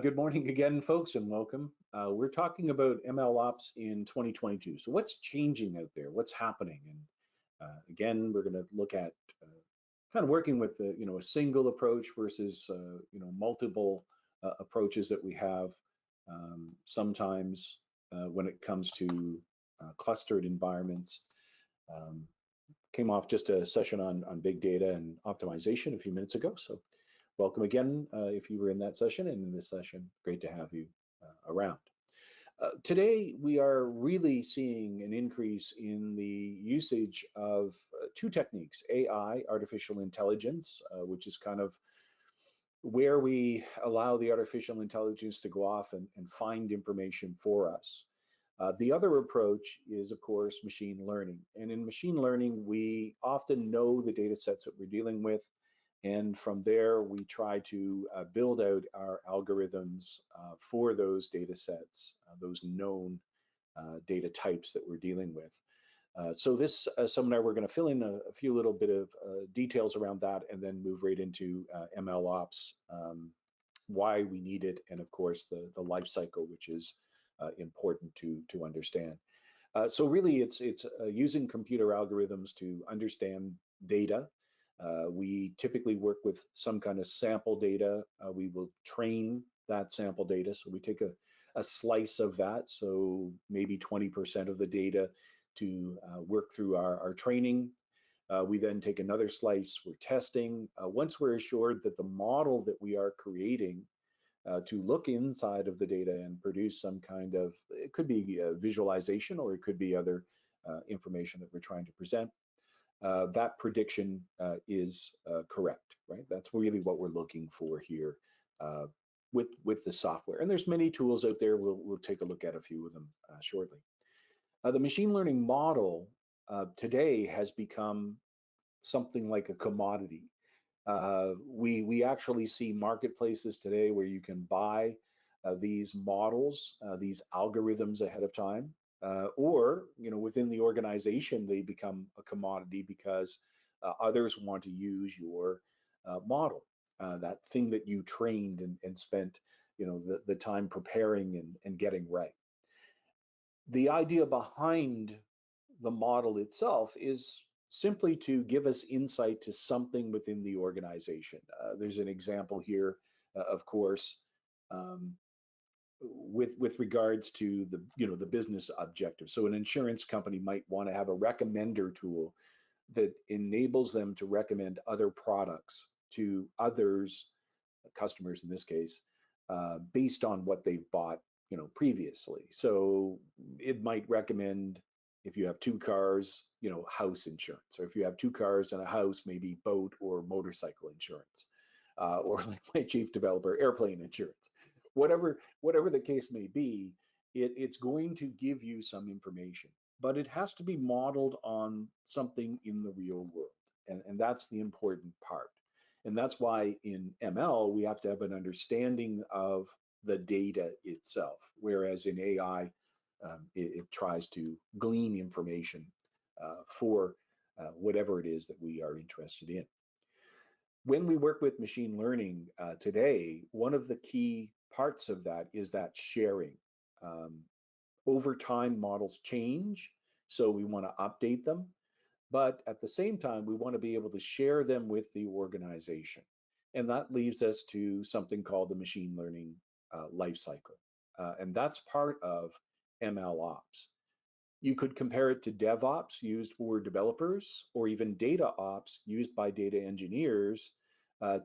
Good morning again, folks, and welcome. We're talking about MLOps in 2022. So what's changing out there? What's happening? And again, we're going to look at kind of working with a single approach versus multiple approaches that we have sometimes when it comes to clustered environments. Um, Came off just a session on big data and optimization a few minutes ago. So welcome again if you were in that session, and in this session, great to have you around. Today, we are really seeing an increase in the usage of two techniques: AI, artificial intelligence, which is kind of where we allow the artificial intelligence to go off and find information for us. The other approach is, of course, machine learning. And in machine learning, we often know the data sets that we're dealing with. And from there, we try to build out our algorithms for those data sets, those known data types that we're dealing with. So this seminar, we're going to fill in a few little bit of details around that and then move right into MLOps, why we need it, and of course, the life cycle, which is important to understand. So really, it's using computer algorithms to understand data. We typically work with some kind of sample data. We will train that sample data. So we take a slice of that, so maybe 20% of the data to work through our training. We then take another slice for testing. Once we're assured that the model that we are creating to look inside of the data and produce some kind of, it could be a visualization or it could be other information that we're trying to present, that prediction is correct, right? That's really what we're looking for here with the software. And there's many tools out there. We'll take a look at a few of them shortly. The machine learning model today has become something like a commodity. We actually see marketplaces today where you can buy these models, these algorithms ahead of time, or within the organization they become a commodity because others want to use your model, that thing that you trained and spent the time preparing and getting right. The idea behind the model itself is simply to give us insight to something within the organization. There's an example here, of course, with regards to the business objective. So an insurance company might want to have a recommender tool that enables them to recommend other products to others, customers in this case, based on what they've bought previously. So it might recommend, if you have two cars, house insurance, or if you have two cars and a house, maybe boat or motorcycle insurance, or like my chief developer, airplane insurance. Whatever the case may be, it's going to give you some information, but it has to be modeled on something in the real world, and that's the important part. And that's why in ML, we have to have an understanding of the data itself, whereas in AI, it tries to glean information for whatever it is that we are interested in. When we work with machine learning today, one of the key parts of that is that sharing. Over time, models change, so we want to update them. But at the same time, we want to be able to share them with the organization. And that leaves us to something called the machine learning lifecycle. And that's part of MLOps. You could compare it to DevOps used for developers, or even data ops used by data engineers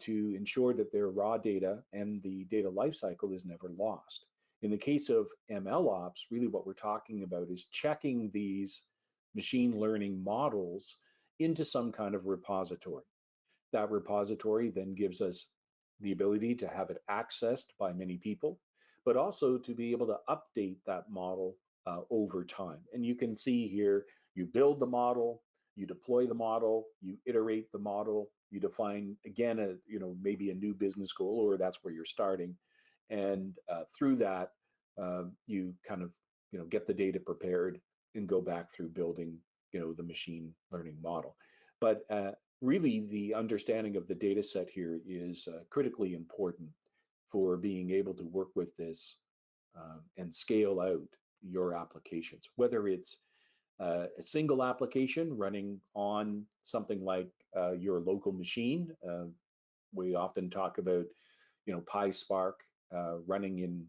to ensure that their raw data and the data lifecycle is never lost. In the case of MLOps, really what we're talking about is checking these machine learning models into some kind of repository. That repository then gives us the ability to have it accessed by many people, but also to be able to update that model over time. And you can see here, you build the model, you deploy the model, you iterate the model, you define, again, maybe a new business goal, or that's where you're starting. And through that, you kind of, get the data prepared and go back through building, the machine learning model. But really, the understanding of the data set here is critically important for being able to work with this and scale out your applications, whether it's a single application running on something like your local machine. We often talk about, PySpark running in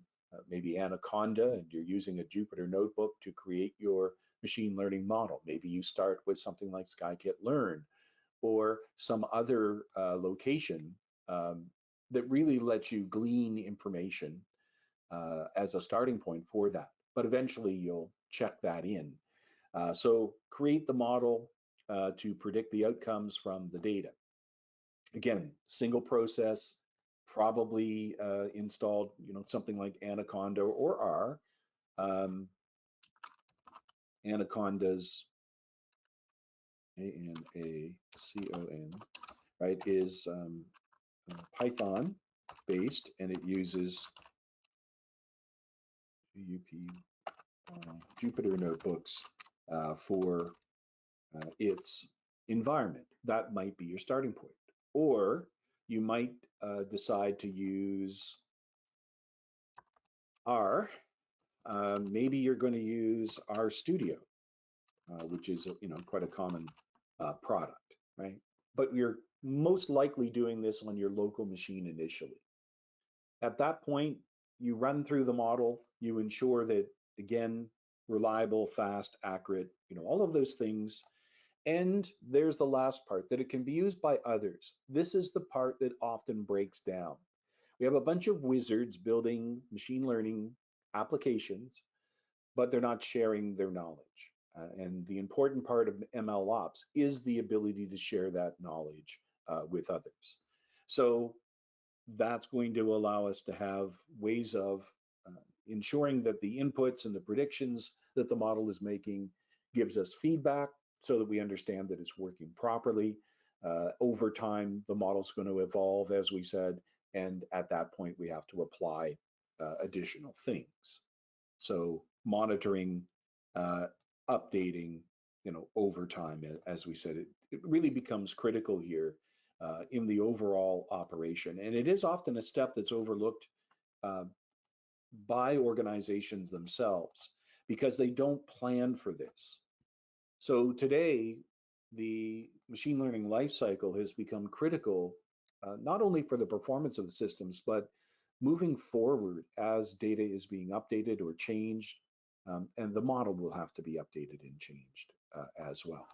maybe Anaconda, and you're using a Jupyter notebook to create your machine learning model. Maybe you start with something like scikit-learn or some other location that really lets you glean information as a starting point for that. But eventually you'll check that in. So create the model to predict the outcomes from the data. Again, single process, probably installed, something like Anaconda or R. Anaconda's, ANACON, right, is Python based, and it uses Jupyter notebooks for its environment. That might be your starting point. Or you might decide to use R. Maybe you're going to use R Studio, which is quite a common product, right? But you're most likely doing this on your local machine initially. At that point, you run through the model, you ensure that, again, reliable, fast, accurate, all of those things. And there's the last part, that it can be used by others. This is the part that often breaks down. We have a bunch of wizards building machine learning applications, but they're not sharing their knowledge. And the important part of MLOps is the ability to share that knowledge with others. So that's going to allow us to have ways of ensuring that the inputs and the predictions that the model is making gives us feedback so that we understand that it's working properly. Over time, the model's going to evolve, as we said, and at that point, we have to apply additional things. So monitoring, updating, over time, as we said, it really becomes critical here in the overall operation. And it is often a step that's overlooked by organizations themselves because they don't plan for this. So today, the machine learning lifecycle has become critical, not only for the performance of the systems, but moving forward as data is being updated or changed, and the model will have to be updated and changed as well.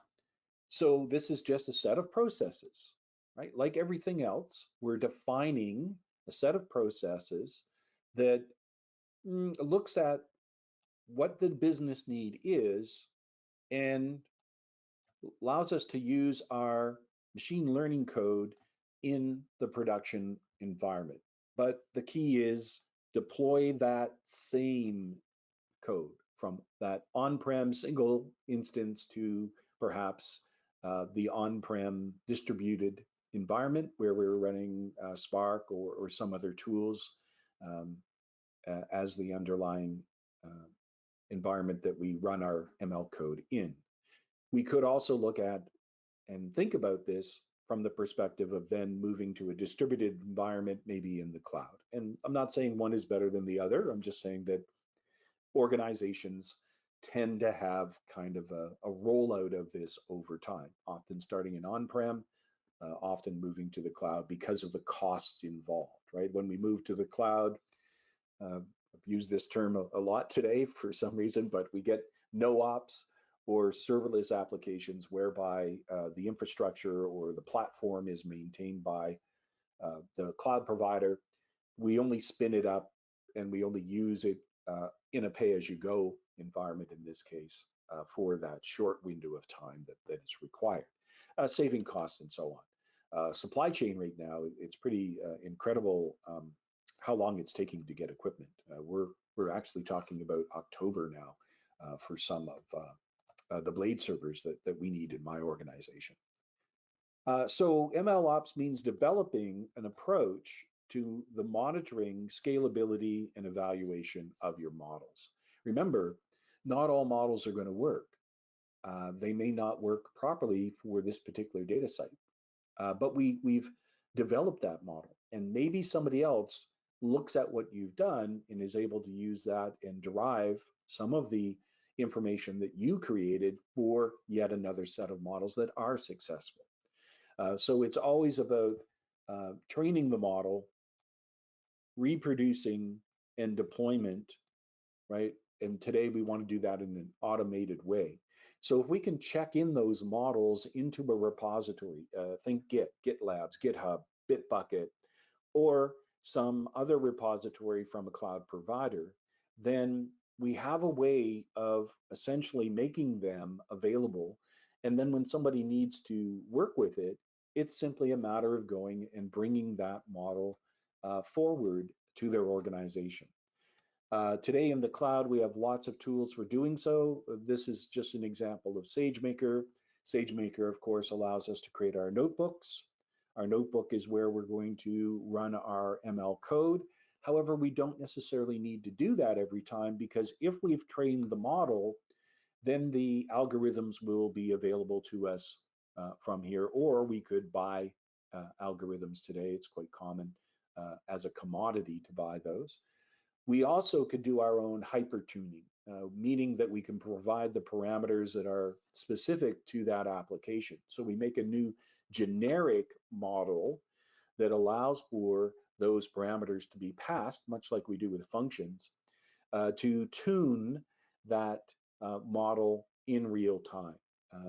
So this is just a set of processes, right? Like everything else, we're defining a set of processes that looks at what the business need is and allows us to use our machine learning code in the production environment. But the key is deploy that same code from that on-prem single instance to perhaps the on-prem distributed environment where we're running Spark or some other tools as the underlying environment that we run our ML code in. We could also look at and think about this from the perspective of then moving to a distributed environment, maybe in the cloud. And I'm not saying one is better than the other. I'm just saying that organizations tend to have kind of a rollout of this over time, often starting in on-prem, often moving to the cloud because of the costs involved, right? When we move to the cloud, I've used this term a lot today for some reason, but we get no-ops or serverless applications whereby the infrastructure or the platform is maintained by the cloud provider. We only spin it up and we only use it in a pay-as-you-go environment in this case for that short window of time that is required, saving costs and so on. Supply chain right now, it's pretty incredible how long it's taking to get equipment. We're actually talking about October now for some of the blade servers that we need in my organization. So MLOps means developing an approach to the monitoring, scalability, and evaluation of your models. Remember, not all models are going to work. They may not work properly for this particular data site, but we've developed that model, and maybe somebody else looks at what you've done and is able to use that and derive some of the information that you created for yet another set of models that are successful. So it's always about training the model, reproducing, and deployment, right? And today we want to do that in an automated way. So if we can check in those models into a repository, think Git, GitLabs, GitHub, Bitbucket, or some other repository from a cloud provider, then we have a way of essentially making them available. And then when somebody needs to work with it, it's simply a matter of going and bringing that model forward to their organization. Today in the cloud, we have lots of tools for doing so. This is just an example of SageMaker. SageMaker, of course, allows us to create our notebooks. Our notebook is where we're going to run our ML code. However, we don't necessarily need to do that every time, because if we've trained the model, then the algorithms will be available to us from here, or we could buy algorithms today. It's quite common as a commodity to buy those. We also could do our own hyper tuning, meaning that we can provide the parameters that are specific to that application. So we make a new generic model that allows for those parameters to be passed, much like we do with functions, to tune that model in real time.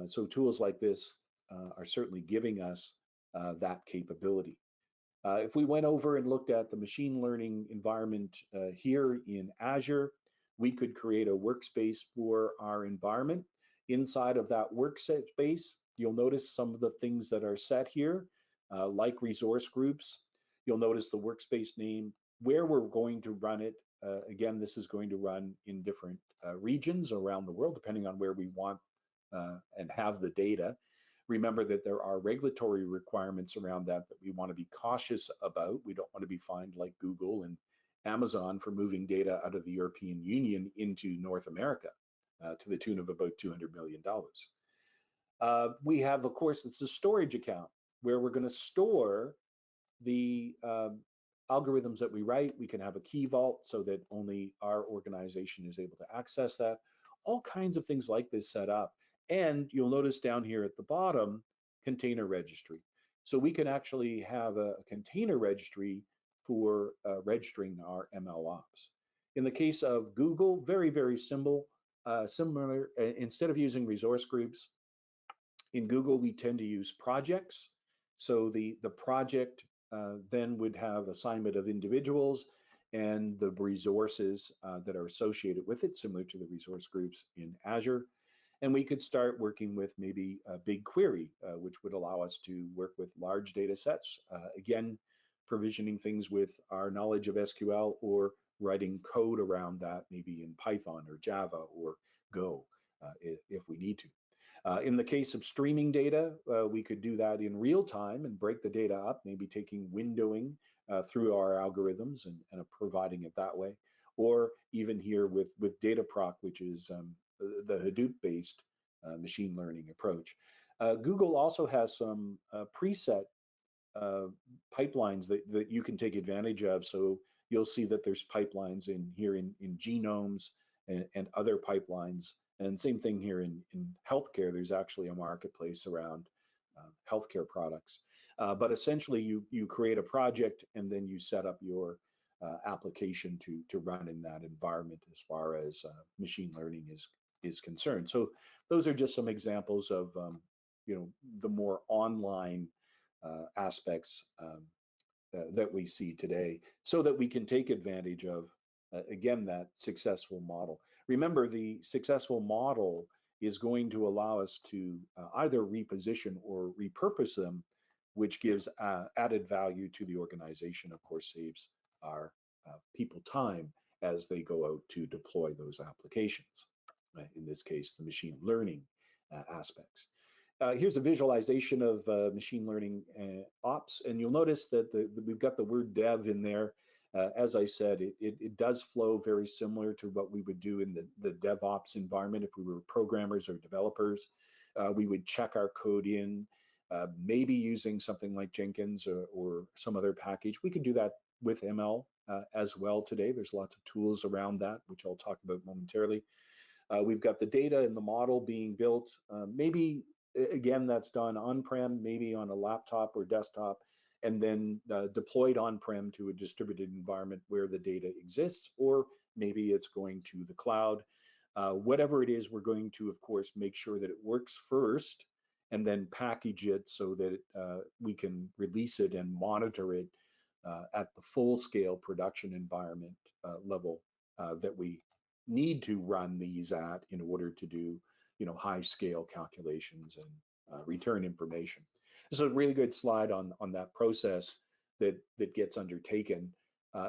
So tools like this are certainly giving us that capability. If we went over and looked at the machine learning environment here in Azure, we could create a workspace for our environment. Inside of that workspace, you'll notice some of the things that are set here, like resource groups. You'll notice the workspace name, where we're going to run it. Again, this is going to run in different regions around the world, depending on where we want and have the data. Remember that there are regulatory requirements around that we want to be cautious about. We don't want to be fined like Google and Amazon for moving data out of the European Union into North America to the tune of about $200 million. We have, of course, it's a storage account where we're going to store the algorithms that we write. We can have a key vault so that only our organization is able to access that. All kinds of things like this set up. And you'll notice down here at the bottom, container registry. So we can actually have a container registry for registering our MLOps. In the case of Google, very, very similar. Instead of using resource groups, in Google, we tend to use projects. So the project then would have assignment of individuals and the resources that are associated with it, similar to the resource groups in Azure. And we could start working with maybe a BigQuery, which would allow us to work with large data sets. Again, provisioning things with our knowledge of SQL or writing code around that, maybe in Python or Java or Go, if we need to. In the case of streaming data, we could do that in real time and break the data up, maybe taking windowing through our algorithms and providing it that way. Or even here with Dataproc, which is the Hadoop-based machine learning approach. Google also has some preset pipelines that you can take advantage of. So you'll see that there's pipelines in here in genomes and other pipelines. And same thing here in healthcare. There's actually a marketplace around healthcare products. But essentially, you create a project and then you set up your application to run in that environment as far as machine learning is concerned. So those are just some examples of the more online aspects that we see today, so that we can take advantage of again that successful model. Remember, the successful model is going to allow us to either reposition or repurpose them, which gives added value to the organization. Of course, saves our people time as they go out to deploy those applications. In this case, the machine learning aspects. Here's a visualization of machine learning ops, and you'll notice that we've got the word dev in there. As I said, it does flow very similar to what we would do in the DevOps environment if we were programmers or developers. We would check our code in, maybe using something like Jenkins or some other package. We could do that with ML as well today. There's lots of tools around that, which I'll talk about momentarily. We've got the data and the model being built. Maybe, again, that's done on-prem, maybe on a laptop or desktop, and then deployed on-prem to a distributed environment where the data exists, or maybe it's going to the cloud. Whatever it is, we're going to, of course, make sure that it works first and then package it so that we can release it and monitor it at the full-scale production environment level that we need to run these at in order to do, high-scale calculations and return information. This is a really good slide on that process that gets undertaken.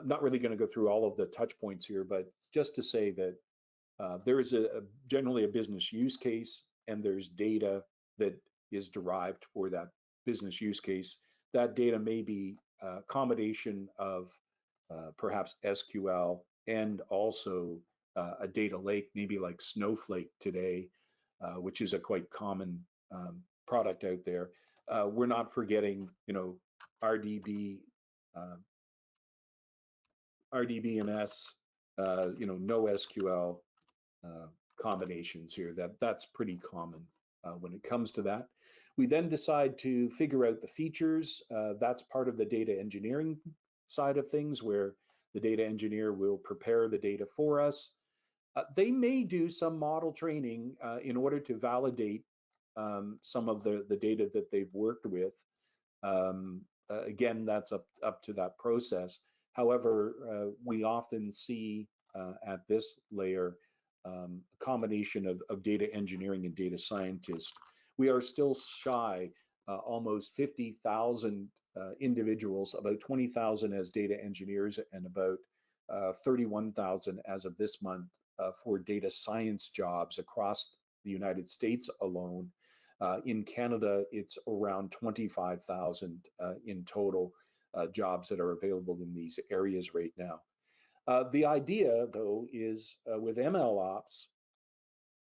Not really going to go through all of the touch points here, but just to say that there is generally a business use case, and there's data that is derived for that business use case. That data may be a combination of perhaps SQL and also a data lake, maybe like Snowflake today, which is a quite common product out there. We're not forgetting, RDB, RDBMS, NoSQL combinations here. That's pretty common when it comes to that. We then decide to figure out the features. That's part of the data engineering side of things, where the data engineer will prepare the data for us. They may do some model training in order to validate some of the data that they've worked with. Again, that's up to that process. However, we often see at this layer a combination of data engineering and data scientists. We are still shy, almost 50,000 individuals, about 20,000 as data engineers and about 31,000 as of this month for data science jobs across the United States alone. In Canada, it's around 25,000 in total jobs that are available in these areas right now. The idea, though, is with MLOps,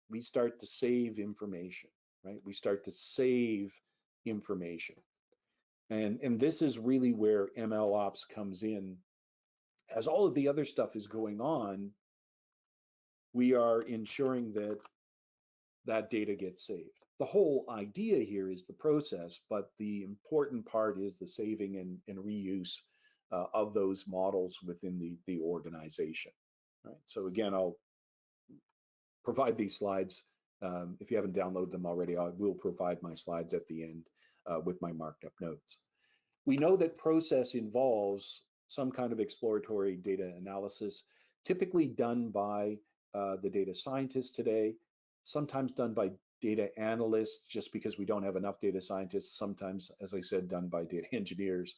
we start to save information, right? We start to save information. And this is really where MLOps comes in. As all of the other stuff is going on, we are ensuring that that data gets saved. The whole idea here is the process, but the important part is the saving and reuse of those models within the organization. Right. So again, I'll provide these slides. If you haven't downloaded them already, I will provide my slides at the end with my marked up notes. We know that process involves some kind of exploratory data analysis, typically done by the data scientists today, sometimes done by data analysts, just because we don't have enough data scientists, sometimes, as I said, done by data engineers.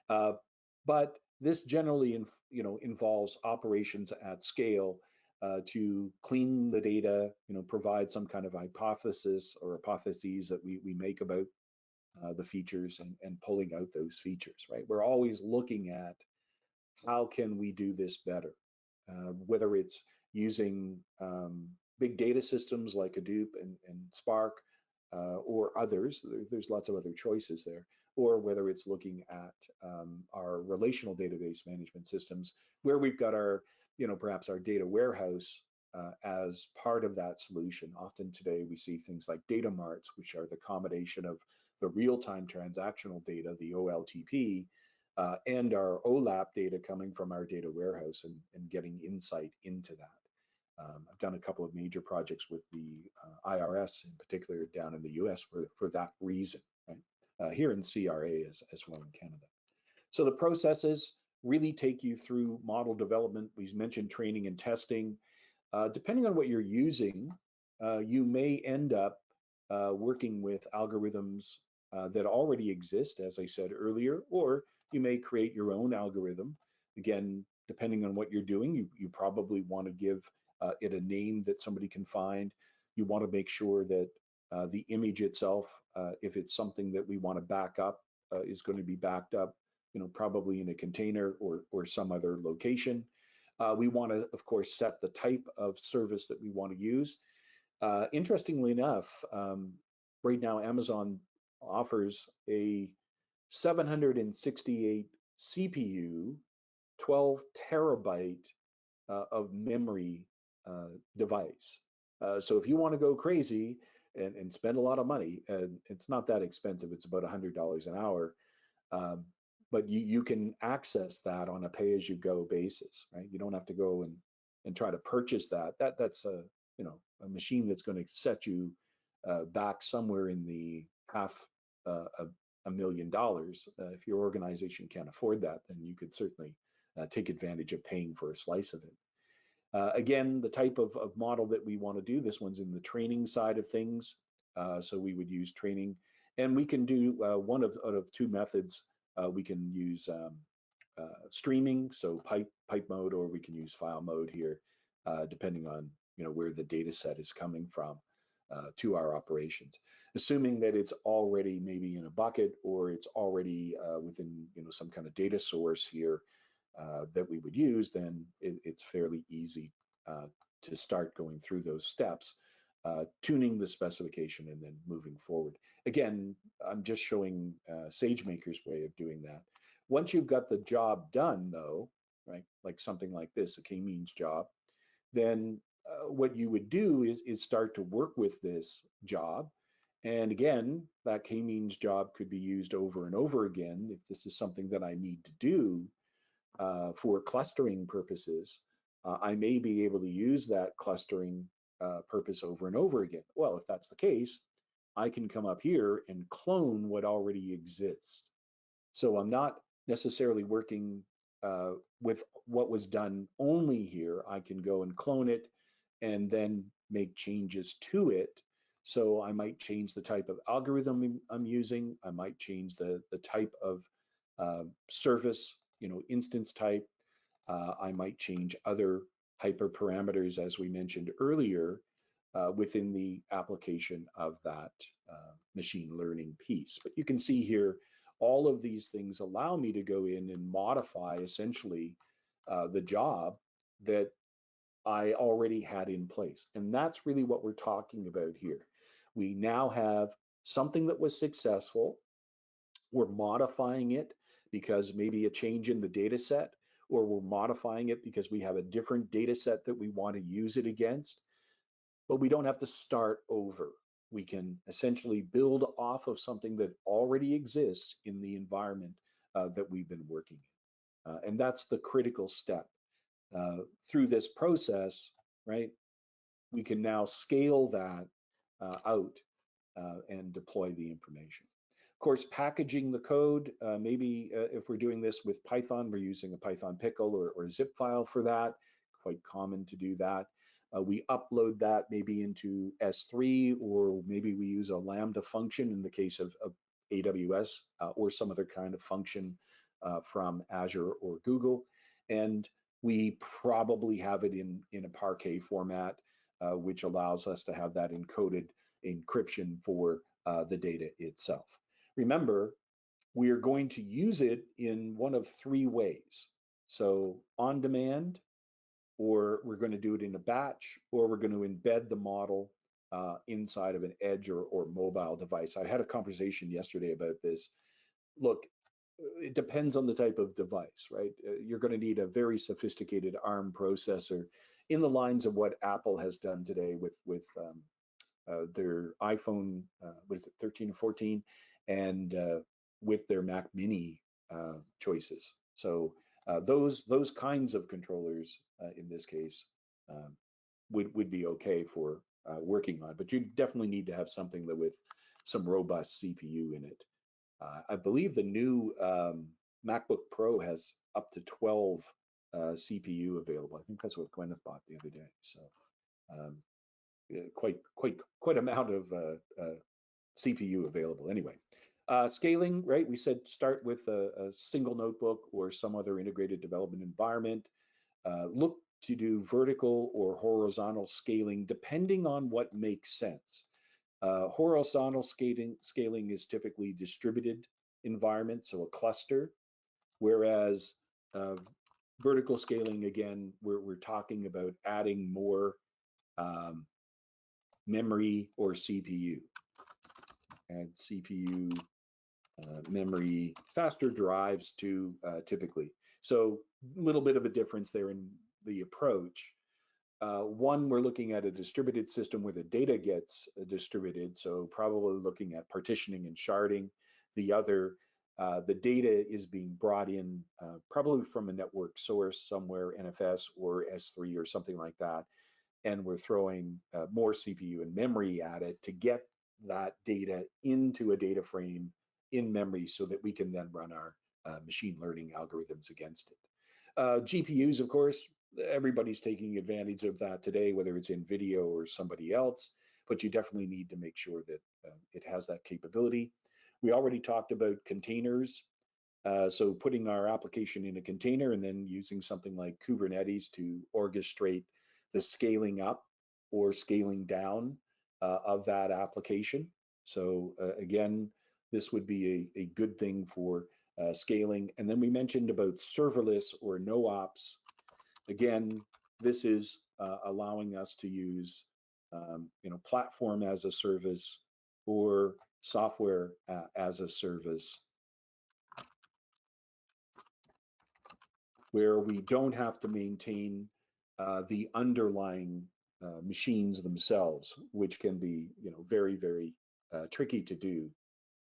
But this generally involves operations at scale to clean the data, provide some kind of hypothesis or hypotheses that we make about the features and pulling out those features, right? We're always looking at how can we do this better, whether it's using big data systems like Hadoop and Spark or others. There's lots of other choices there, or whether it's looking at our relational database management systems, where we've got our, perhaps our data warehouse as part of that solution. Often today we see things like data marts, which are the combination of the real-time transactional data, the OLTP, and our OLAP data coming from our data warehouse and getting insight into that. I've done a couple of major projects with the IRS, in particular down in the US, for that reason, right? Here in CRA as well in Canada. So the processes really take you through model development. We mentioned training and testing. Depending on what you're using, you may end up working with algorithms that already exist, as I said earlier, or you may create your own algorithm. Again, depending on what you're doing, you probably want to give it a name that somebody can find. You want to make sure that the image itself, if it's something that we want to back up, is going to be backed up, probably in a container or some other location. We want to, of course, set the type of service that we want to use. Interestingly enough, right now Amazon offers a 768 CPU 12 terabyte of memory device. So if you want to go crazy and spend a lot of money, and it's not that expensive, it's about $100 an hour, um, but you can access that on a pay-as-you-go basis, right? You don't have to go and try to purchase that. That's a a machine that's going to set you back somewhere in the half a million dollars. If your organization can't afford that, then you could certainly take advantage of paying for a slice of it. Again, the type of model that we want to do, this one's in the training side of things. So we would use training, and we can do one out of two methods. We can use streaming, so pipe mode, or we can use file mode here, depending on where the data set is coming from to our operations. Assuming that it's already maybe in a bucket, or it's already within some kind of data source here that we would use, then it's fairly easy to start going through those steps, tuning the specification and then moving forward. Again, I'm just showing SageMaker's way of doing that. Once you've got the job done, though, right, like something like this, a k-means job, then what you would do is start to work with this job. And again, that k-means job could be used over and over again if this is something that I need to do for clustering purposes. I may be able to use that clustering purpose over and over again. Well, if that's the case, I can come up here and clone what already exists. So I'm not necessarily working with what was done only here. I can go and clone it and then make changes to it. So I might change the type of algorithm I'm using. I might change the type of service, instance type. I might change other hyperparameters, as we mentioned earlier, within the application of that machine learning piece. But you can see here, all of these things allow me to go in and modify essentially the job that I already had in place. And that's really what we're talking about here. We now have something that was successful. We're modifying it because maybe a change in the data set, or we're modifying it because we have a different data set that we want to use it against. But we don't have to start over. We can essentially build off of something that already exists in the environment that we've been working in. And that's the critical step. Through this process, right, we can now scale that out and deploy the information. Of course, packaging the code, maybe if we're doing this with Python, we're using a Python pickle or zip file for that. Quite common to do that. We upload that maybe into S3, or maybe we use a Lambda function in the case of AWS, or some other kind of function from Azure or Google. And we probably have it in a Parquet format, which allows us to have that encoded encryption for the data itself. Remember, we are going to use it in one of three ways. So on demand, or we're going to do it in a batch, or we're going to embed the model inside of an edge or mobile device. I had a conversation yesterday about this. Look, it depends on the type of device, right? You're going to need a very sophisticated ARM processor in the lines of what Apple has done today with their iPhone, what is it, 13 or 14, and with their Mac Mini choices. So those kinds of controllers, in this case, would be okay for working on. But you definitely need to have something that with some robust CPU in it. I believe the new MacBook Pro has up to 12 CPU available. I think that's what Gwyneth bought the other day. So um, quite amount of CPU available anyway. Scaling, right? We said start with a single notebook or some other integrated development environment. Look to do vertical or horizontal scaling depending on what makes sense. Horizontal scaling is typically distributed environment, so a cluster, whereas vertical scaling, again, we're talking about adding more memory or CPU. Add CPU memory, faster drives too, typically. So a little bit of a difference there in the approach. One, we're looking at a distributed system where the data gets distributed, so probably looking at partitioning and sharding. The other, the data is being brought in probably from a network source somewhere, NFS or S3 or something like that, and we're throwing more CPU and memory at it to get that data into a data frame in memory so that we can then run our machine learning algorithms against it. GPUs, of course, everybody's taking advantage of that today, whether it's in video or somebody else, but you definitely need to make sure that it has that capability. We already talked about containers. So putting our application in a container and then using something like Kubernetes to orchestrate the scaling up or scaling down of that application. So again, this would be a good thing for scaling. And then we mentioned about serverless or no ops. Again, this is allowing us to use platform as a service or software as a service, where we don't have to maintain the underlying machines themselves, which can be very, very tricky to do.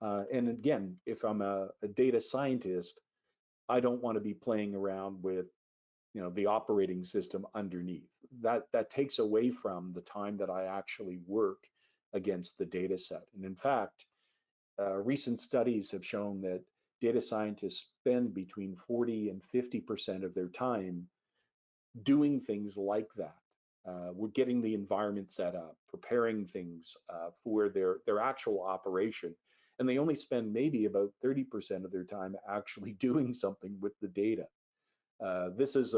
And again, if I'm a data scientist, I don't want to be playing around with the operating system underneath. That takes away from the time that I actually work against the data set. And in fact, recent studies have shown that data scientists spend between 40 and 50% of their time doing things like that. We're getting the environment set up, preparing things for their actual operation, and they only spend maybe about 30% of their time actually doing something with the data. This is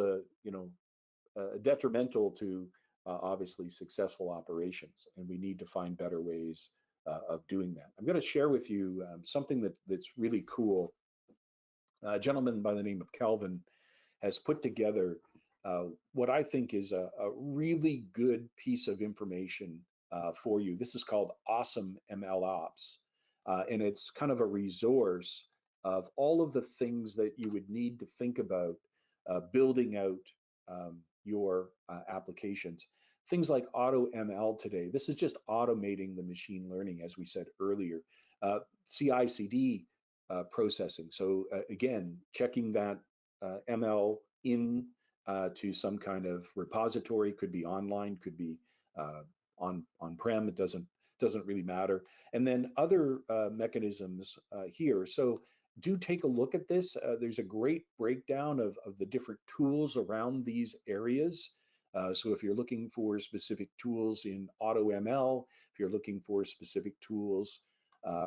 detrimental to obviously successful operations, and we need to find better ways of doing that. I'm going to share with you something that's really cool. A gentleman by the name of Kelvin has put together what I think is a really good piece of information for you. This is called Awesome MLOps, and it's kind of a resource of all of the things that you would need to think about building out your applications. Things like Auto ML today. This is just automating the machine learning, as we said earlier. CI/CD processing. So again, checking that ML in to some kind of repository. Could be online, could be on-prem. It doesn't really matter. And then other mechanisms here. So do take a look at this. There's a great breakdown of the different tools around these areas. So if you're looking for specific tools in Auto ML, if you're looking for specific tools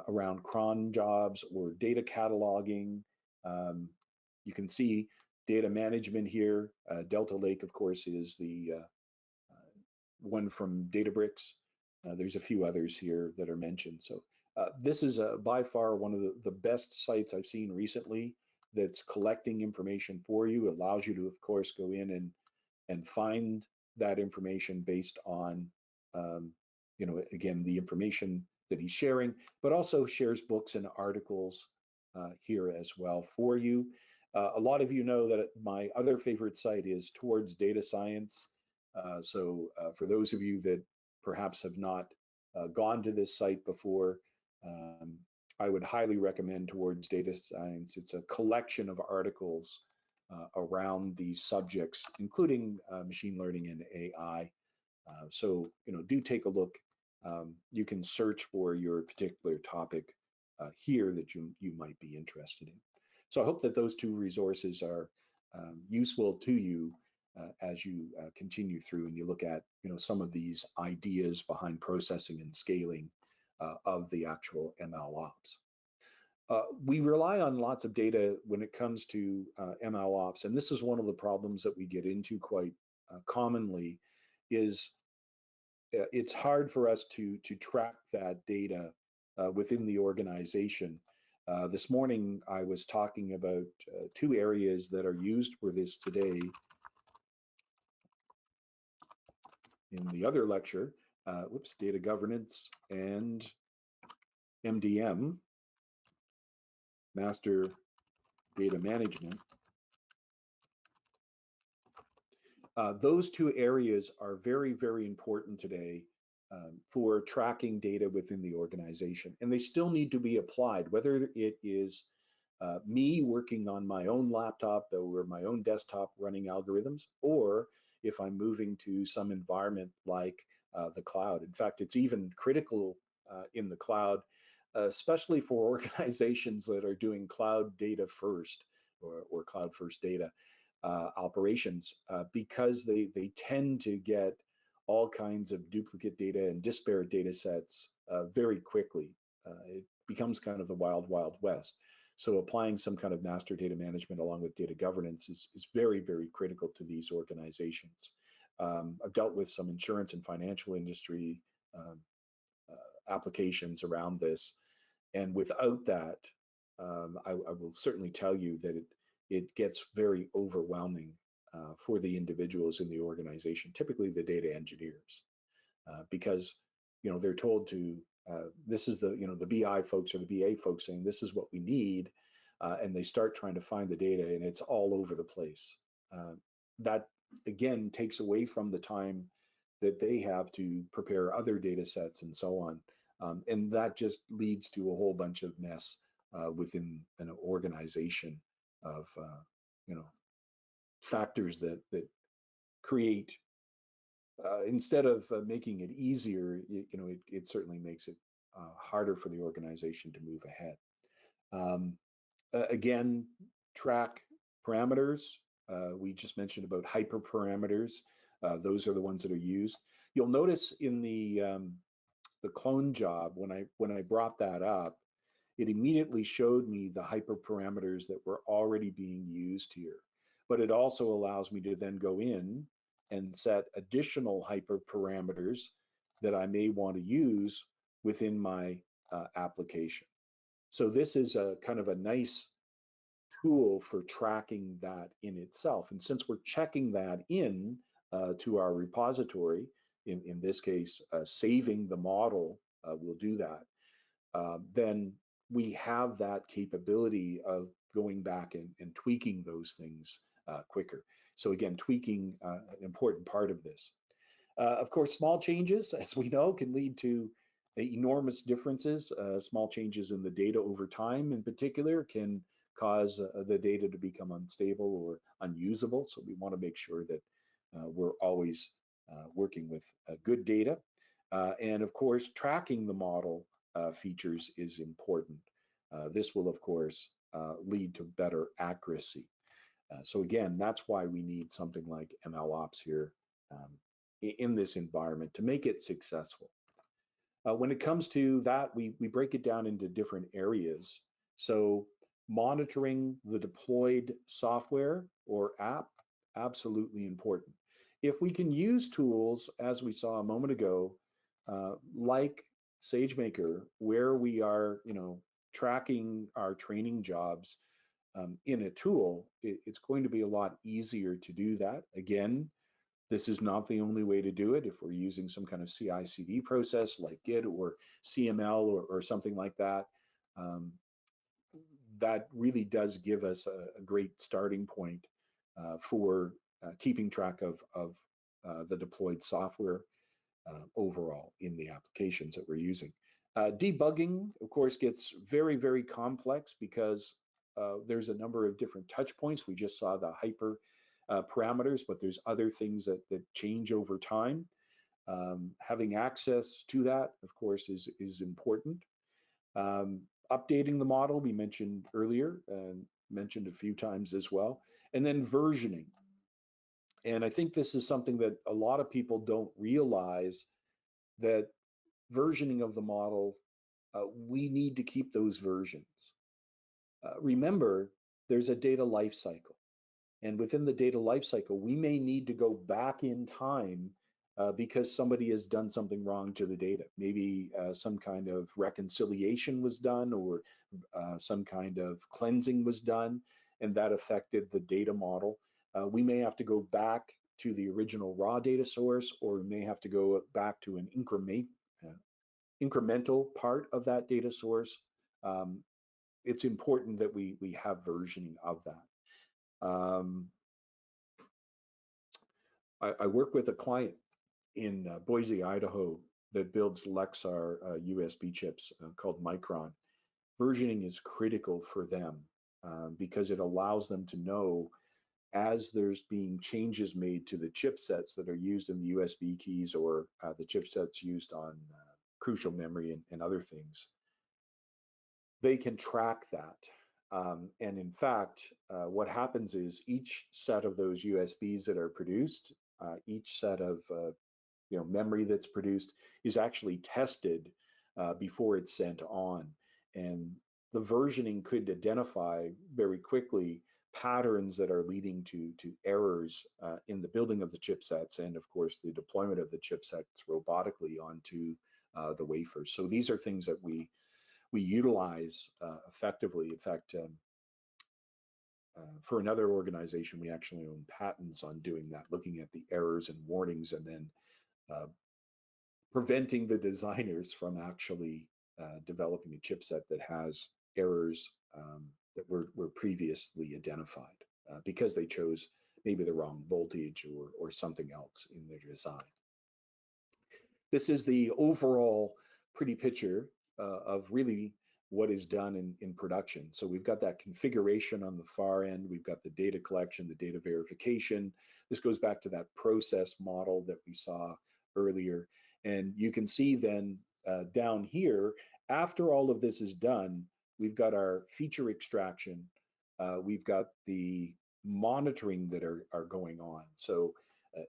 around cron jobs or data cataloging, you can see data management here. Delta Lake, of course, is the one from Databricks. There's a few others here that are mentioned. So this is by far one of the best sites I've seen recently that's collecting information for you. It allows you to, of course, go in and find that information based on, again, the information that he's sharing, but also shares books and articles here as well for you. A lot of you know that my other favorite site is Towards Data Science. So for those of you that perhaps have not gone to this site before, I would highly recommend Towards Data Science. It's a collection of articles around these subjects, including machine learning and AI. So do take a look. You can search for your particular topic here that you might be interested in. So I hope that those two resources are useful to you as you continue through and you look at some of these ideas behind processing and scaling of the actual MLOps. We rely on lots of data when it comes to MLOps, and this is one of the problems that we get into quite commonly. Is it's hard for us to track that data within the organization. This morning, I was talking about two areas that are used for this today. In the other lecture, data governance and MDM. master data management. Those two areas are very, very important today for tracking data within the organization, and they still need to be applied, whether it is me working on my own laptop or my own desktop running algorithms, or if I'm moving to some environment like the cloud. In fact, it's even critical in the cloud, especially for organizations that are doing cloud data first or cloud first data operations, because they tend to get all kinds of duplicate data and disparate data sets very quickly. It becomes kind of the wild, wild west. So applying some kind of master data management along with data governance is very, very critical to these organizations. I've dealt with some insurance and financial industry applications around this, and without that, I will certainly tell you that it gets very overwhelming for the individuals in the organization, typically the data engineers, because they're told to this is the BI folks or the BA folks saying this is what we need, and they start trying to find the data and it's all over the place. That again takes away from the time that they have to prepare other data sets and so on, and that just leads to a whole bunch of mess within an organization of factors that create instead of making it easier, it certainly makes it harder for the organization to move ahead. Again, track parameters. We just mentioned about hyperparameters. Those are the ones that are used. You'll notice in the clone job, when I brought that up, it immediately showed me the hyperparameters that were already being used here. But it also allows me to then go in and set additional hyperparameters that I may want to use within my application. So this is a kind of a nice tool for tracking that in itself. And since we're checking that in to our repository, in this case, saving the model will do that, then we have that capability of going back and tweaking those things quicker. So again, tweaking an important part of this. Of course, small changes, as we know, can lead to enormous differences. Small changes in the data over time in particular can cause the data to become unstable or unusable. So we want to make sure that we're always working with good data. And of course, tracking the model features is important. This will, of course, lead to better accuracy. So again, that's why we need something like MLOps here in this environment to make it successful. When it comes to that, we break it down into different areas. So monitoring the deployed software or app, absolutely important. If we can use tools, as we saw a moment ago, like SageMaker, where we are, tracking our training jobs in a tool, it's going to be a lot easier to do that. Again, this is not the only way to do it. If we're using some kind of CI/CD process like Git or CML or something like that, that really does give us a great starting point for keeping track of the deployed software overall in the applications that we're using. Debugging, of course, gets very, very complex because there's a number of different touch points. We just saw the hyper parameters, but there's other things that change over time. Having access to that, of course, is important. Updating the model, we mentioned earlier, mentioned a few times as well. And then versioning. And I think this is something that a lot of people don't realize, that versioning of the model, we need to keep those versions. Remember, there's a data lifecycle. And within the data lifecycle, we may need to go back in time because somebody has done something wrong to the data. Maybe some kind of reconciliation was done, or some kind of cleansing was done, and that affected the data model. We may have to go back to the original raw data source, or we may have to go back to an incremental part of that data source it's important that we have versioning of that. I work with a client in Boise, Idaho, that builds Lexar USB chips called Micron. Versioning is critical for them because it allows them to know as there's being changes made to the chipsets that are used in the USB keys or the chipsets used on crucial memory and other things, they can track that. And in fact, what happens is each set of those USBs that are produced, each set of memory that's produced is actually tested before it's sent on. And the versioning could identify very quickly patterns that are leading to errors in the building of the chipsets and, of course, the deployment of the chipsets robotically onto the wafers. So these are things that we utilize effectively. In fact, for another organization, we actually own patents on doing that, looking at the errors and warnings and then preventing the designers from actually developing a chipset that has errors that were previously identified because they chose maybe the wrong voltage or something else in their design. This is the overall pretty picture of really what is done in production. So we've got that configuration on the far end. We've got the data collection, the data verification. This goes back to that process model that we saw earlier. And you can see then down here, after all of this is done, we've got our feature extraction. We've got the monitoring that are going on. So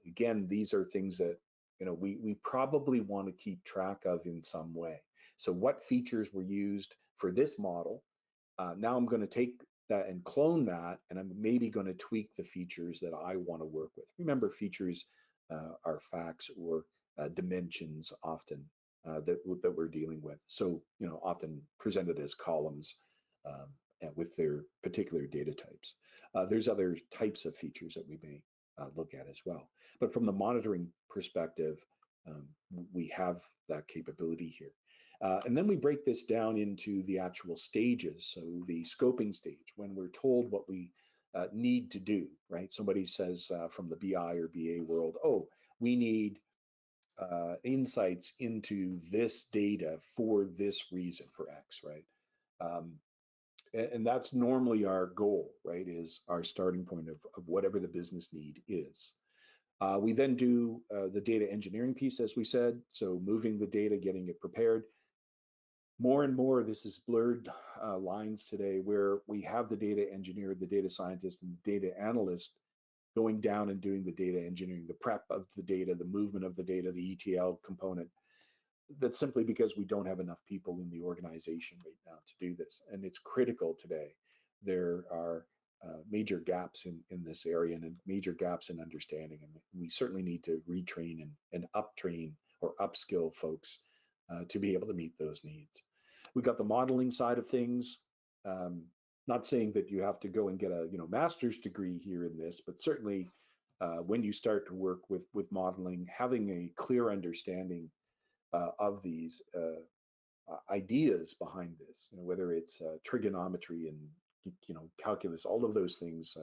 again, these are things that we probably want to keep track of in some way. So what features were used for this model? Now I'm going to take that and clone that, and I'm maybe going to tweak the features that I want to work with. Remember, features are facts or dimensions often that we're dealing with. So often presented as columns with their particular data types. There's other types of features that we may look at as well. But from the monitoring perspective, we have that capability here. And then we break this down into the actual stages. So the scoping stage, when we're told what we need to do, right? Somebody says from the BI or BA world, oh, we need insights into this data for this reason, for X, right? And that's normally our goal, right? Is our starting point of whatever the business need is. We then do the data engineering piece, as we said. So moving the data, getting it prepared. More and more, this is blurred lines today where we have the data engineer, the data scientist, and the data analyst going down and doing the data engineering, the prep of the data, the movement of the data, the ETL component. That's simply because we don't have enough people in the organization right now to do this. And it's critical today. There are major gaps in this area and major gaps in understanding. And we certainly need to retrain and uptrain or upskill folks to be able to meet those needs. We've got the modeling side of things. Not saying that you have to go and get a master's degree here in this, but certainly when you start to work with modeling, having a clear understanding of these ideas behind this, whether it's trigonometry and calculus, all of those things,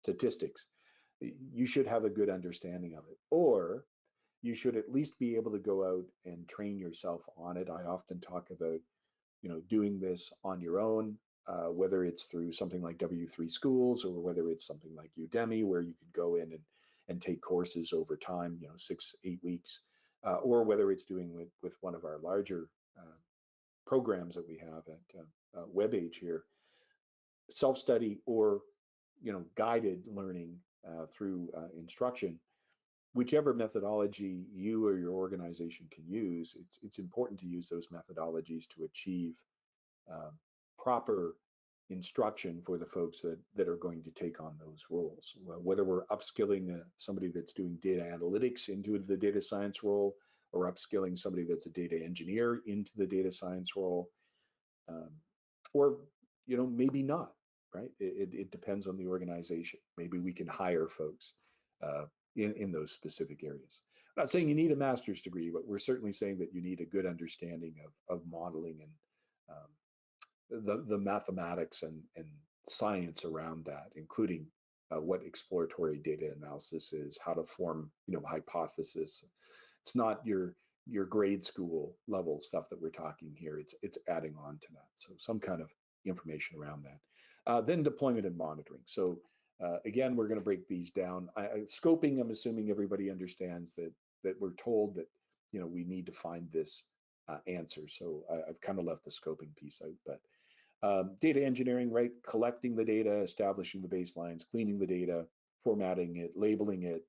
statistics, you should have a good understanding of it, or you should at least be able to go out and train yourself on it. I often talk about doing this on your own, whether it's through something like W3 Schools or whether it's something like Udemy, where you could go in and take courses over time, 6-8 weeks, or whether it's doing it with one of our larger programs that we have at WebAge here, self-study or guided learning through instruction. Whichever methodology you or your organization can use, it's important to use those methodologies to achieve proper instruction for the folks that are going to take on those roles. Whether we're upskilling somebody that's doing data analytics into the data science role, or upskilling somebody that's a data engineer into the data science role, or maybe not, right? It depends on the organization. Maybe we can hire folks in those specific areas. I'm not saying you need a master's degree, but we're certainly saying that you need a good understanding of modeling and the mathematics and science around that, including what exploratory data analysis is, how to form, hypothesis. It's not your grade school level stuff that we're talking here. It's adding on to that. So some kind of information around that. Then deployment and monitoring. So again, we're going to break these down. Scoping, I'm assuming everybody understands that we're told that we need to find this answer. So I've kind of left the scoping piece out, but data engineering, right? Collecting the data, establishing the baselines, cleaning the data, formatting it, labeling it.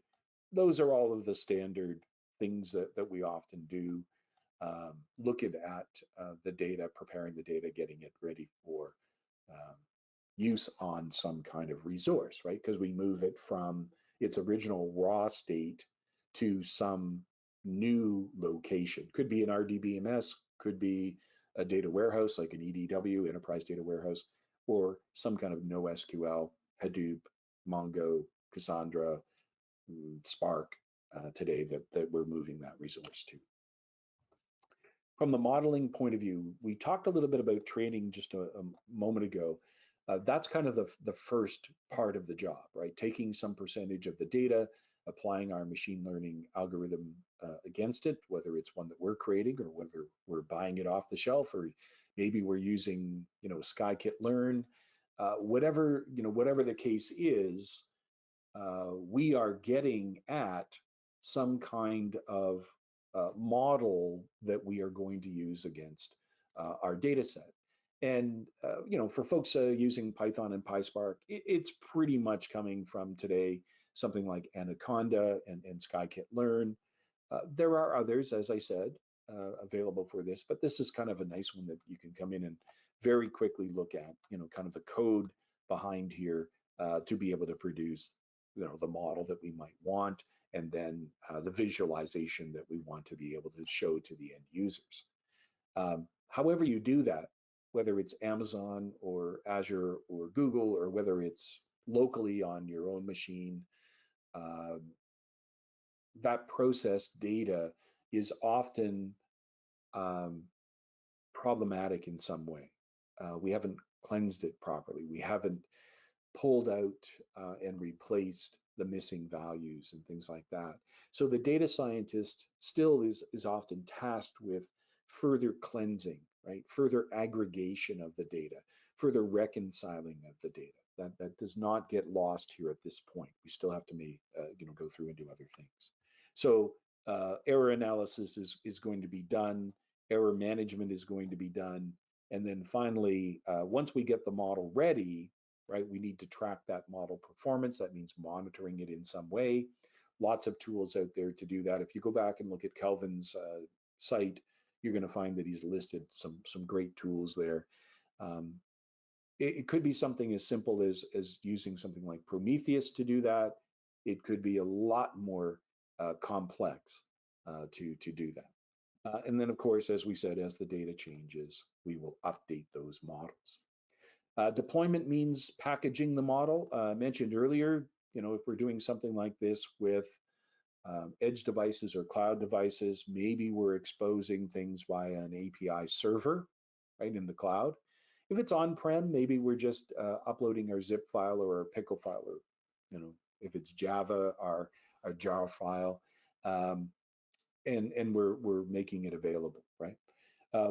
Those are all of the standard things that we often do. Looking at the data, preparing the data, getting it ready for use on some kind of resource, right? Because we move it from its original raw state to some new location. Could be an RDBMS, could be a data warehouse like an EDW, Enterprise Data Warehouse, or some kind of NoSQL, Hadoop, Mongo, Cassandra, Spark today that we're moving that resource to. From the modeling point of view, we talked a little bit about training just a moment ago. That's kind of the first part of the job, right? Taking some percentage of the data, applying our machine learning algorithm against it, whether it's one that we're creating or whether we're buying it off the shelf, or maybe we're using, scikit-learn, whatever the case is, we are getting at some kind of model that we are going to use against our data set. And, for folks using Python and PySpark, it's pretty much coming from today, something like Anaconda and scikit-learn. There are others, as I said, available for this, but this is kind of a nice one that you can come in and very quickly look at, kind of the code behind here to be able to produce, the model that we might want, and then the visualization that we want to be able to show to the end users. However you do that, whether it's Amazon or Azure or Google, or whether it's locally on your own machine, that processed data is often problematic in some way. We haven't cleansed it properly. We haven't pulled out and replaced the missing values and things like that. So the data scientist still is often tasked with further cleansing, right? Further aggregation of the data, further reconciling of the data. That does not get lost here at this point. We still have to go through and do other things. So error analysis is going to be done. Error management is going to be done. And then finally, once we get the model ready, right, we need to track that model performance. That means monitoring it in some way. Lots of tools out there to do that. If you go back and look at Kelvin's site, you're going to find that he's listed some great tools there. It could be something as simple as using something like Prometheus to do that. It could be a lot more complex to do that. And then, of course, as we said, as the data changes, we will update those models. Deployment means packaging the model. I mentioned earlier, if we're doing something like this with edge devices or cloud devices, maybe we're exposing things via an API server, right, in the cloud. If it's on-prem, maybe we're just uploading our zip file or our pickle file, or if it's Java, our jar file, and we're making it available, right?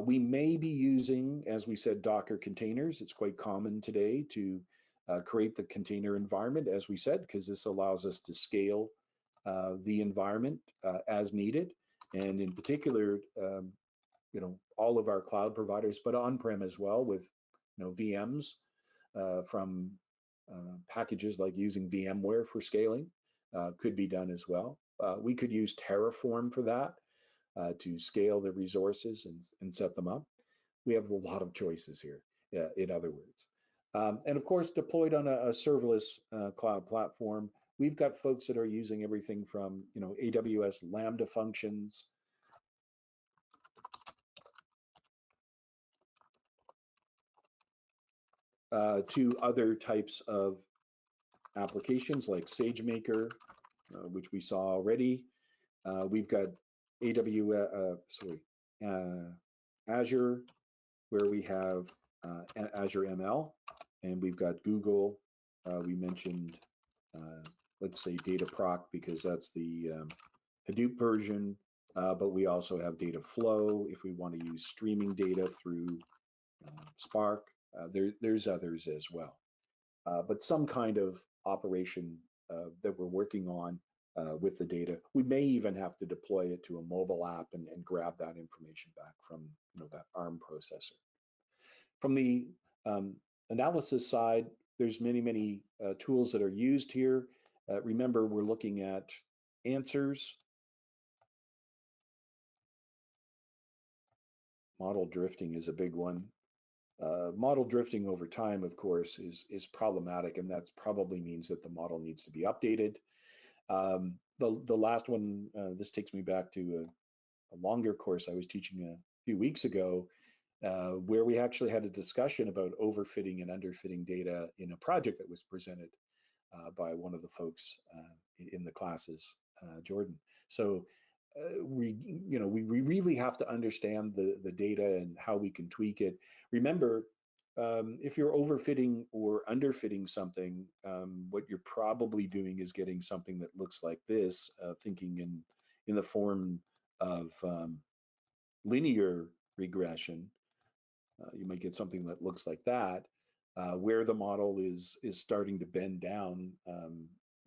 We may be using, as we said, Docker containers. It's quite common today to create the container environment, as we said, because this allows us to scale the environment as needed. And in particular, all of our cloud providers, but on-prem as well, with VMs from packages like using VMware for scaling could be done as well. We could use Terraform for that. To scale the resources and set them up. We have a lot of choices here, in other words. And of course, deployed on a serverless cloud platform, we've got folks that are using everything from AWS Lambda functions to other types of applications like SageMaker, which we saw already. We've got Azure, where we have Azure ML, and we've got Google. We mentioned, let's say Dataproc because that's the Hadoop version, but we also have data flow if we want to use streaming data through Spark. There's others as well, but some kind of operation that we're working on with the data. We may even have to deploy it to a mobile app and grab that information back from that ARM processor. From the analysis side, there's many tools that are used here. Remember, we're looking at answers. Model drifting is a big one. Model drifting over time, of course, is problematic, and that probably means that the model needs to be updated. The last one, this takes me back to a longer course I was teaching a few weeks ago, where we actually had a discussion about overfitting and underfitting data in a project that was presented by one of the folks in the classes, Jordan. So we really have to understand the data and how we can tweak it. Remember, if you're overfitting or underfitting something, what you're probably doing is getting something that looks like this, thinking in the form of linear regression. You might get something that looks like that, where the model is starting to bend down.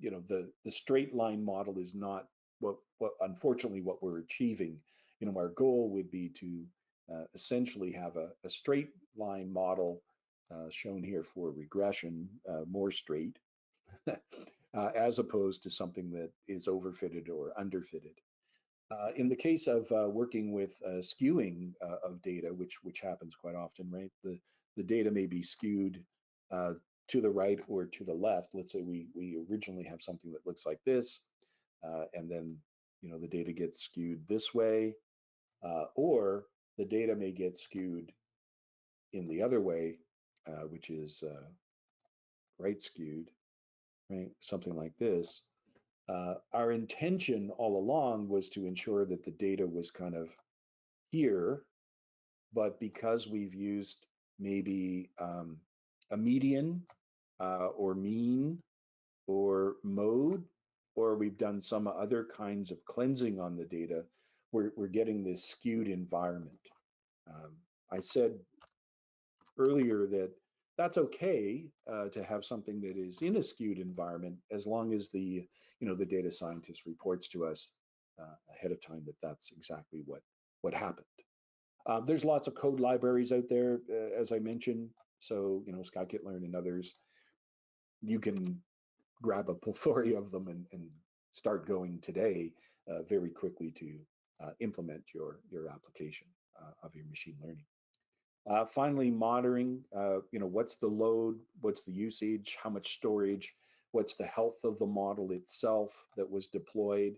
The straight line model is not what unfortunately what we're achieving. Our goal would be to essentially have a straight line model shown here for regression, more straight, as opposed to something that is overfitted or underfitted. In the case of working with skewing of data, which happens quite often, right? The data may be skewed to the right or to the left. Let's say we originally have something that looks like this, and then the data gets skewed this way, or the data may get skewed in the other way, which is right skewed, right? Something like this. Our intention all along was to ensure that the data was kind of here, but because we've used maybe a median or mean or mode, or we've done some other kinds of cleansing on the data, we're getting this skewed environment. I said earlier that that's okay to have something that is in a skewed environment as long as the data scientist reports to us ahead of time that that's exactly what happened. There's lots of code libraries out there, as I mentioned. So scikit-learn and others, you can grab a plethora of them and start going today very quickly to implement your application of your machine learning. Finally, monitoring, what's the load, what's the usage, how much storage, what's the health of the model itself that was deployed.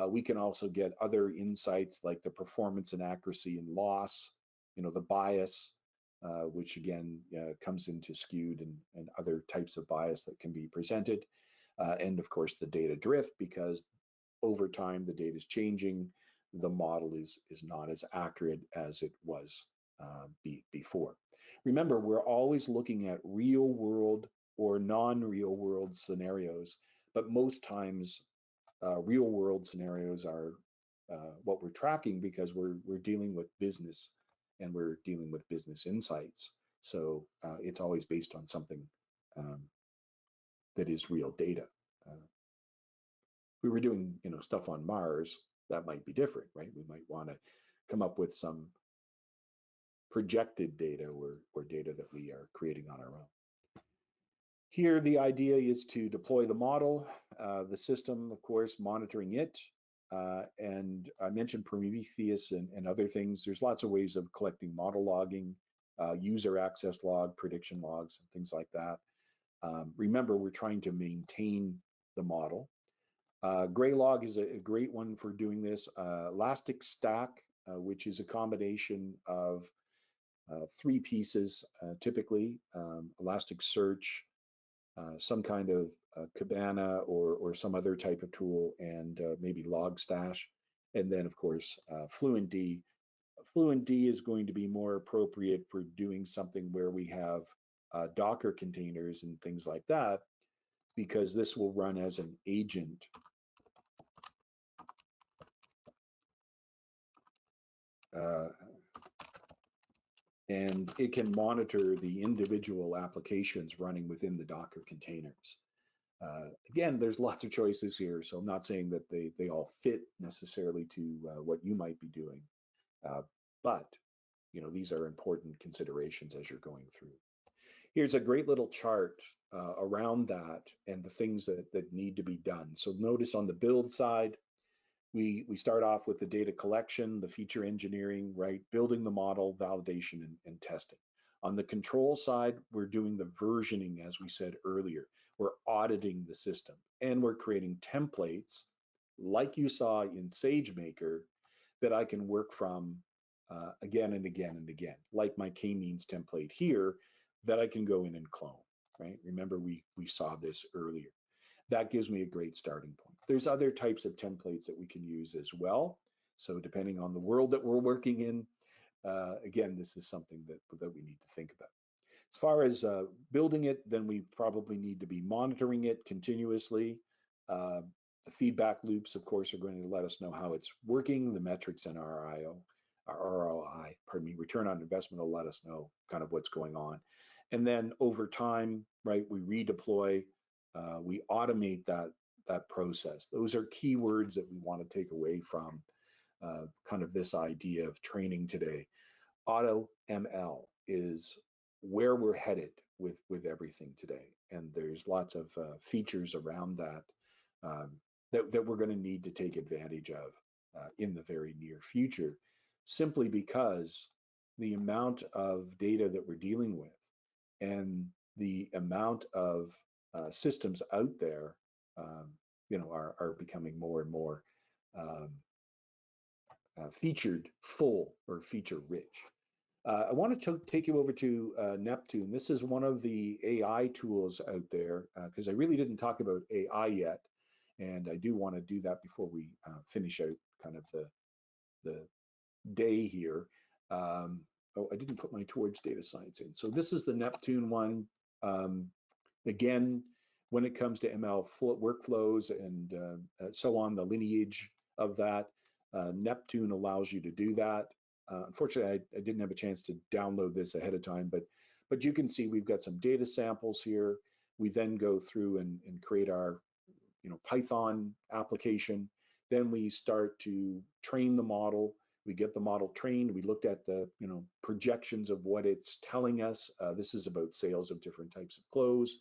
We can also get other insights like the performance and accuracy and loss, the bias, which again comes into skewed and other types of bias that can be presented. And of course, the data drift, because over time the data is changing, the model is not as accurate as it was before. Remember, we're always looking at real world or non-real world scenarios, but most times real world scenarios are what we're tracking because we're dealing with business and we're dealing with business insights. So it's always based on something that is real data. If we were doing stuff on Mars, that might be different, right? We might want to come up with some projected data or data that we are creating on our own. Here, the idea is to deploy the model, the system, of course, monitoring it. And I mentioned Prometheus and other things. There's lots of ways of collecting model logging, user access log, prediction logs, and things like that. Remember, we're trying to maintain the model. Graylog is a great one for doing this. Elastic Stack, which is a combination of 3 pieces, typically, Elasticsearch, some kind of Kibana or some other type of tool, and maybe Logstash. And then, of course, Fluentd Fluentd is going to be more appropriate for doing something where we have Docker containers and things like that, because this will run as an agent. And it can monitor the individual applications running within the Docker containers. Again, there's lots of choices here, so I'm not saying that they all fit necessarily to what you might be doing, but these are important considerations as you're going through. Here's a great little chart around that and the things that need to be done. So notice on the build side, we start off with the data collection, the feature engineering, right? Building the model, validation, and testing. On the control side, we're doing the versioning, as we said earlier. We're auditing the system, and we're creating templates like you saw in SageMaker that I can work from again and again and again, like my k-means template here that I can go in and clone, right? Remember, we saw this earlier. That gives me a great starting point. There's other types of templates that we can use as well. So depending on the world that we're working in, again, this is something that we need to think about. As far as building it, then we probably need to be monitoring it continuously. The feedback loops, of course, are going to let us know how it's working. The metrics and our ROI, pardon me, return on investment will let us know kind of what's going on. And then over time, right, we redeploy, we automate that process. Those are keywords that we want to take away from kind of this idea of training today. Auto ML is where we're headed with everything today, and there's lots of features around that that we're going to need to take advantage of in the very near future, simply because the amount of data that we're dealing with and the amount of systems out there, are becoming more and more um, featured full or feature rich. I want to take you over to Neptune. This is one of the AI tools out there, because I really didn't talk about AI yet, and I do want to do that before we finish out kind of the day here. Oh, I didn't put my towards data science in. So this is the Neptune one. Again, when it comes to ML workflows and so on, the lineage of that, Neptune allows you to do that. Unfortunately, I didn't have a chance to download this ahead of time, but you can see we've got some data samples here. We then go through and create our Python application. Then we start to train the model. We get the model trained. We looked at the projections of what it's telling us. This is about sales of different types of clothes,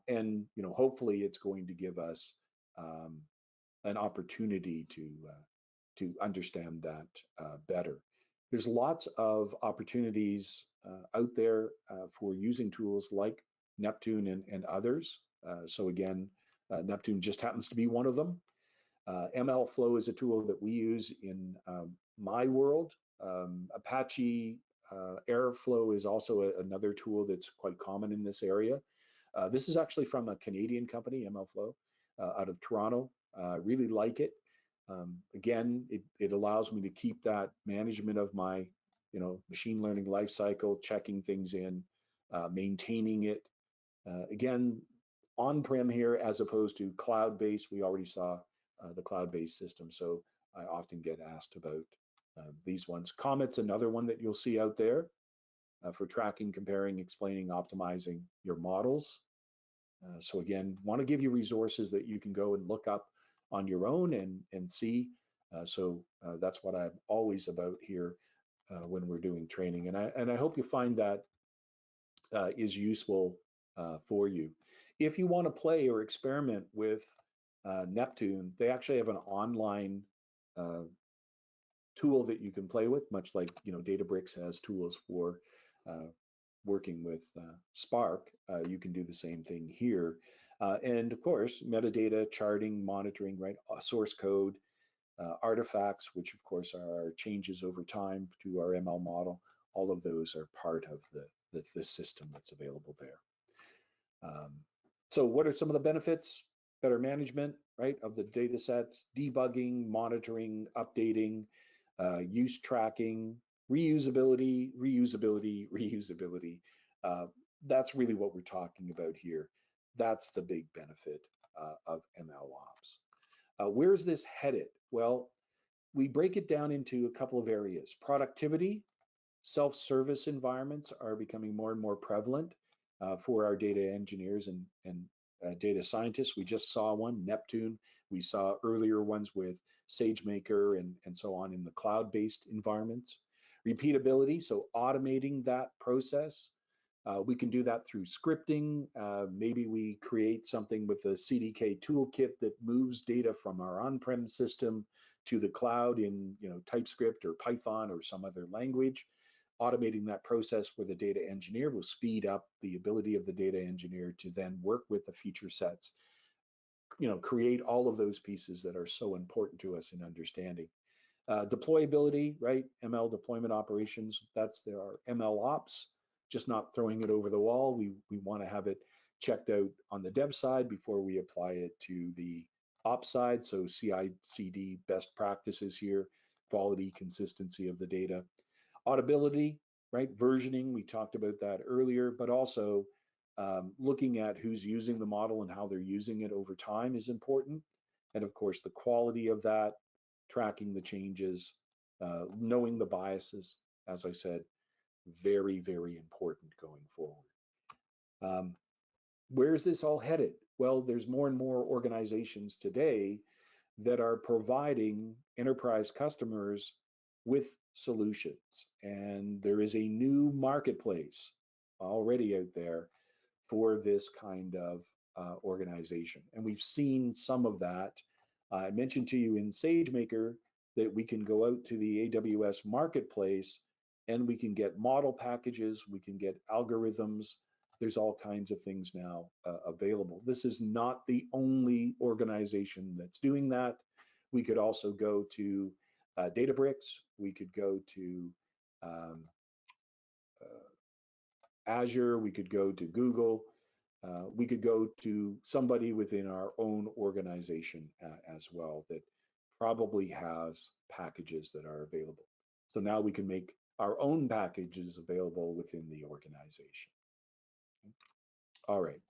and hopefully it's going to give us an opportunity to understand that better. There's lots of opportunities out there for using tools like Neptune and others. So again, Neptune just happens to be one of them. MLflow is a tool that we use in my world. Apache Airflow is also another tool that's quite common in this area. This is actually from a Canadian company, MLflow, out of Toronto. Really like it. Again, it allows me to keep that management of my machine learning lifecycle, checking things in, maintaining it. Again, on-prem here as opposed to cloud-based. We already saw the cloud-based system, so I often get asked about these ones. Comet's another one that you'll see out there for tracking, comparing, explaining, optimizing your models. So again, want to give you resources that you can go and look up on your own and see. So that's what I'm always about here when we're doing training, and I hope you find that is useful for you. If you want to play or experiment with Neptune, they actually have an online tool that you can play with, much like Databricks has tools for working with Spark. You can do the same thing here. And of course, metadata, charting, monitoring, right? Source code, artifacts, which of course are changes over time to our ML model. All of those are part of the system that's available there. So what are some of the benefits? Better management, right, of the data sets, debugging, monitoring, updating. use tracking, reusability, reusability, reusability. Uh, that's really what we're talking about here. That's the big benefit of MLOps. Where's this headed? Well, we break it down into a couple of areas. Productivity, self-service environments are becoming more and more prevalent for our data engineers and data scientists. We just saw one, Neptune. We saw earlier ones with SageMaker and so on in the cloud-based environments. Repeatability, so automating that process. We can do that through scripting. Maybe we create something with a CDK toolkit that moves data from our on-prem system to the cloud in TypeScript or Python or some other language. Automating that process for the data engineer will speed up the ability of the data engineer to then work with the feature sets, create all of those pieces that are so important to us in understanding. Deployability, right? ML deployment operations, that's our ML ops, just not throwing it over the wall. We want to have it checked out on the dev side before we apply it to the ops side. So CI/CD best practices here, quality, consistency of the data. Auditability, right? Versioning, we talked about that earlier, but also looking at who's using the model and how they're using it over time is important. And of course, the quality of that, tracking the changes, knowing the biases, as I said, very, very important going forward. Where's this all headed? Well, there's more and more organizations today that are providing enterprise customers with solutions. And there is a new marketplace already out there for this kind of organization. And we've seen some of that. I mentioned to you in SageMaker that we can go out to the AWS marketplace and we can get model packages, we can get algorithms. There's all kinds of things now available. This is not the only organization that's doing that. We could also go to Databricks. We could go to Azure. We could go to Google. We could go to somebody within our own organization as well that probably has packages that are available. So now we can make our own packages available within the organization. All right.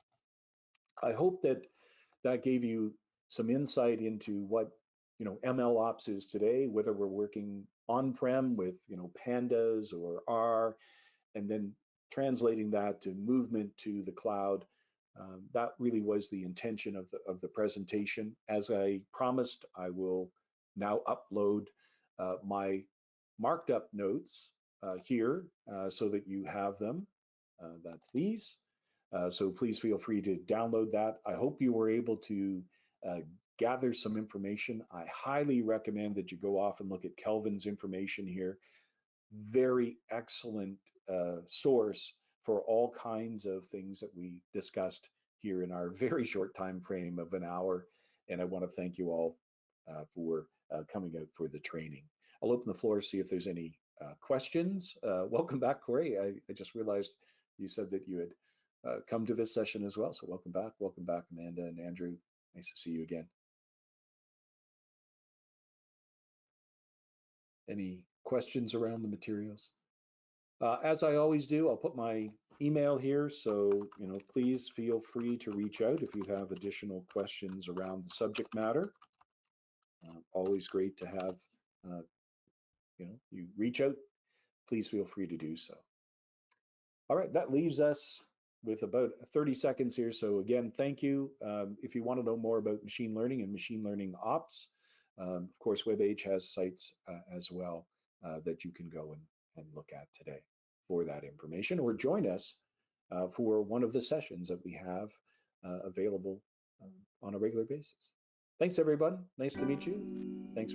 I hope that that gave you some insight into what MLOps is today, whether we're working on-prem with pandas or R, and then translating that to movement to the cloud. That really was the intention of the presentation. As I promised, I will now upload my marked up notes here so that you have them. That's these. So please feel free to download that. I hope you were able to gather some information. I highly recommend that you go off and look at Kelvin's information here. Very excellent source for all kinds of things that we discussed here in our very short time frame of an hour. And I want to thank you all for coming out for the training. I'll open the floor, see if there's any questions. Welcome back, Corey. I just realized you said that you had come to this session as well. So welcome back, Amanda and Andrew. Nice to see you again. Any questions around the materials? As I always do, I'll put my email here, so please feel free to reach out if you have additional questions around the subject matter. Always great to have you reach out. Please feel free to do so. All right, that leaves us with about 30 seconds here. So again, thank you. If you want to know more about machine learning and machine learning ops, of course, WebAge has sites as well that you can go and look at today for that information, or join us for one of the sessions that we have available on a regular basis. Thanks, everyone. Nice to meet you. Thanks.